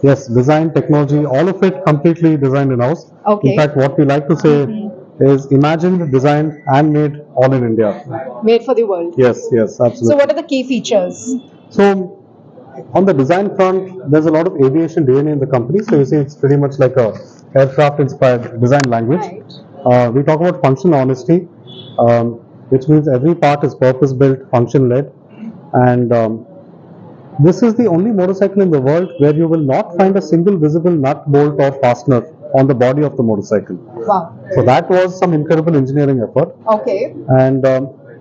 Yes, design, technology, all of it completely designed in-house. In Okay. fact, what we like to say is imagined, designed, and made all in India. Made for the world. Yes, yes, So, absolutely. what are the key features? So, on the design front, there's a lot of aviation DNA in the company. So, you see, it's pretty much like a aircraft-inspired design language. Right. We talk about function honesty, which means every part is purpose-built, function-led, and this is the only motorcycle in the world where you will not find a single visible nut, bolt, or fastener on the body of the motorcycle. Wow. So that was some incredible engineering effort. Okay. And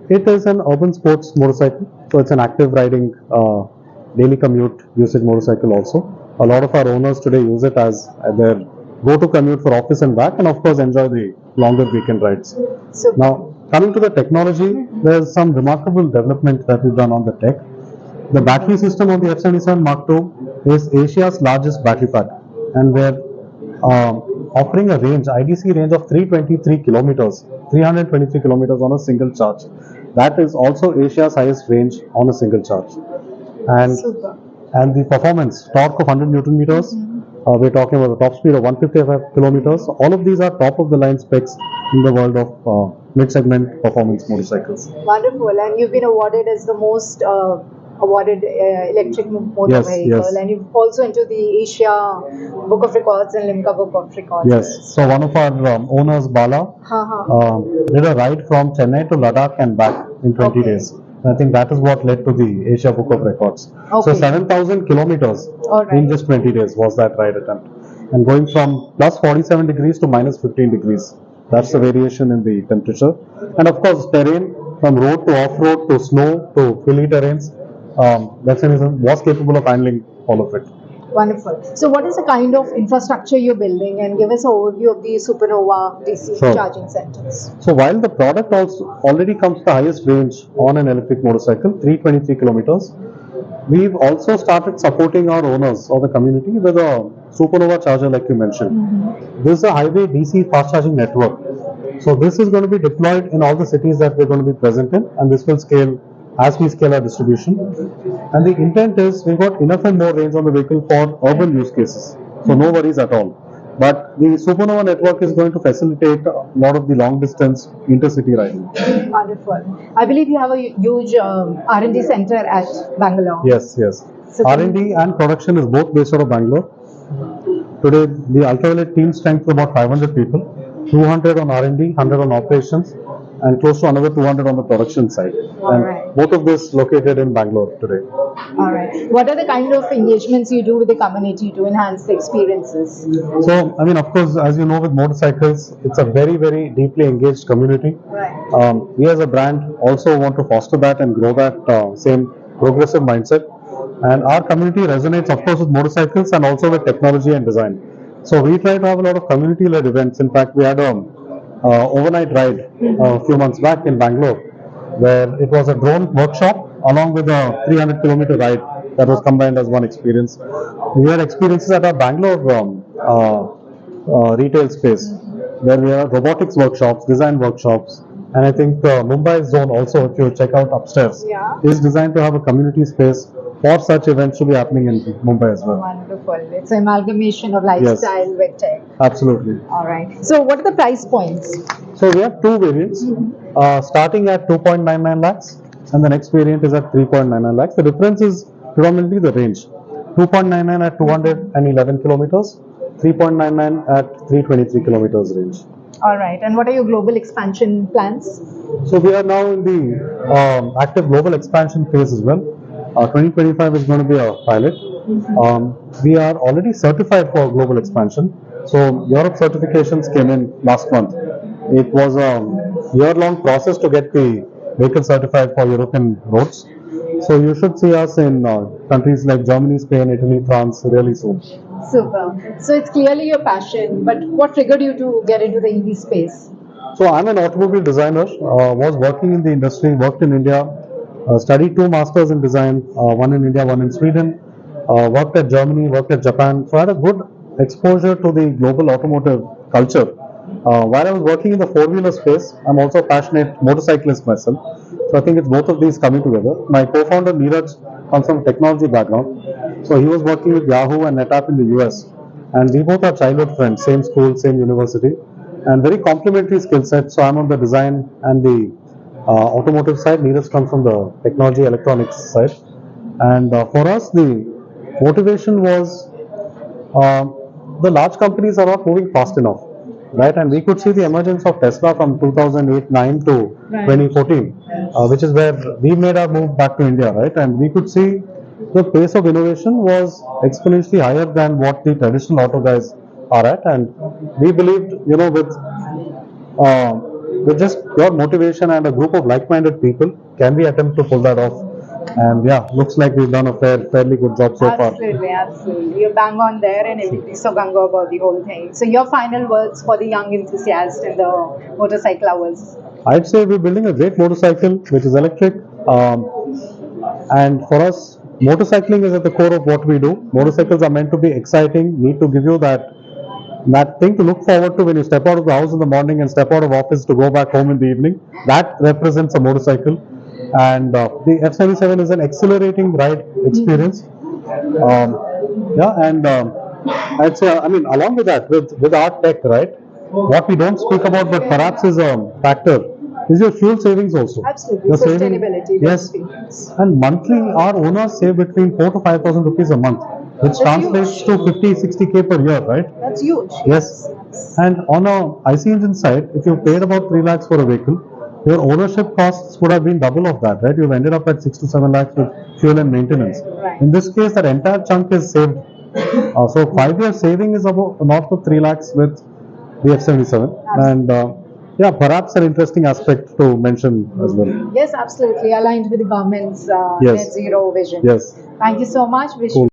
it is an urban sports motorcycle, so it's an active riding, daily commute usage motorcycle also. A lot of our owners today use it as their go-to commute for office and back, and of course enjoy the longer weekend rides. So Now, coming to the technology, there's some remarkable development that we've done on the tech. The battery system on the F77 Mark II is Asia's largest battery pack, and we're offering a range, IDC range of 323 kilometers, 323 kilometers on a single charge. That is also Asia's highest range on a single charge. And super. and the performance, torque of 100 Newton meters. We're talking about a top speed of 155 kilometers. All of these are top of the line specs in the world of mid-segment performance motorcycles. Wonderful. And you've been awarded as the most awarded electric motor Yes, vehicle. yes. And you've also into the Asia Book of Records and Limca Book of Records. Yes. So one of our owners, Bala, did a ride from Chennai to Ladakh and back in 20 Okay. days. I think that is what led to the Asia Book of Records. So Okay. 7,000 kilometers All right. in just 20 days was that ride attempt. And going from plus 47 degrees to minus 15 degrees. That's the variation in the temperature. And of course, terrain from road to off-road to snow to hilly terrains, that was capable of handling all of it. Wonderful. So, what is the kind of infrastructure you're building? And give us an overview of the Supernova DC Sure. charging centers. So while the product also already comes to the highest range on an electric motorcycle, 323 kilometers, we've also started supporting our owners or the community with a Supernova charger like you mentioned. This is a highway DC fast charging network. So this is going to be deployed in all the cities that we're going to be present in, and this will scale as we scale our distribution. And the intent is we've got enough and more range on the vehicle for urban use cases. So no worries at all. But the Supernova network is going to facilitate a lot of the long distance intercity riding. Wonderful. I believe you have a huge R&D center at Bangalore. Yes, yes. So R&D and production is both based out of Bangalore. Today, the Ultraviolette team strength is about 500 people, 200 on R&D, 100 on operations, and close to another 200 on the production side. And right. both of this located in Bangalore today. All right. What are the kind of engagements you do with the community to enhance the experiences? So, I mean, of course, as you know, with motorcycles, it's a very, very deeply engaged community. Right. We as a brand also want to foster that and grow that same progressive mindset. And our community resonates, of course, with motorcycles and also with technology and design. So we try to have a lot of community-led events. In fact, we had a overnight ride a few months back in Bangalore, where it was a drone workshop along with a 300-kilometer ride that was combined as one experience. We had experiences at our Bangalore retail space, where we have robotics workshops, design workshops, and I think the Mumbai zone also, if you check out upstairs, Yeah. is designed to have a community space for such events to be happening in Mumbai as well. Wonderful. It's an amalgamation of lifestyle with tech. Absolutely. All right. So, what are the price points? So we have two variants, starting at 2.99 lakhs, and the next variant is at 3.99 lakhs. The difference is predominantly the range. 2.99 at 211 kilometers, 3.99 at 323 kilometers range. All right. And what are your global expansion plans? So we are now in the active global expansion phase as well. 2025 is going to be a pilot. We are already certified for global expansion. So Europe certifications came in last month. It was a year-long process to get the vehicle certified for European roads. So you should see us in countries like Germany, Spain, Italy, France really soon. Super. So, it's clearly your passion, but what triggered you to get into the EV space? So I'm an automobile designer, was working in the industry, worked in India, studied 2 masters in design, one in India, one in Sweden, worked at Germany, worked at Japan. So I had a good exposure to the global automotive culture. While I was working in the four-wheeler space, I'm also a passionate motorcyclist myself. So I think it's both of these coming together. My co-founder Neeraj comes from a technology background. So he was working with Yahoo and NetApp in the US. And we both are childhood friends, same school, same university, and very complementary skill set. So I'm on the design and the automotive side. Neeraj comes from the technology electronics side. And for us, the motivation was the large companies are not moving fast enough, right? And we could see the emergence of Tesla from 2008-9 to Right. 2014, which is where we made our move back to India, right? And we could see the pace of innovation was exponentially higher than what the traditional auto guys are at, and we believed, uh, with just your motivation and a group of like-minded people, can we attempt to pull that off? And yeah, looks like we've done a fairly good job so far. Absolutely, absolutely. You're bang on there, and everybody's so gung ho about the whole thing. So, your final words for the young enthusiasts and the motorcycle lovers? I'd say we're building a great motorcycle which is electric, and for us, motorcycling is at the core of what we do. Motorcycles are meant to be exciting, need to give you that thing to look forward to when you step out of the house in the morning and step out of office to go back home in the evening. That represents a motorcycle, and the F77 is an exhilarating ride experience. Yeah, and I'd say, I mean, along with that, with our tech, right? What we don't speak about, but perhaps is a factor, is your fuel savings also. Absolutely. Your saving, Sustainability. yes, and monthly our owners save between 4 to 5,000 rupees a month, which That's translates huge. to 50-60K per year, right? That's huge. Yes. And on a IC engine side, if you paid about 3 lakhs for a vehicle, your ownership costs would have been double of that, right? You've ended up at 6 to 7 lakhs with fuel and maintenance. Right. In this case, that entire chunk is saved. So 5 year saving is about north of 3 lakhs with the F77. And yeah, perhaps an interesting aspect to mention as well. Yes, absolutely. Aligned with the government's Yes. net zero vision. Yes. Thank you so much. Wish Cool.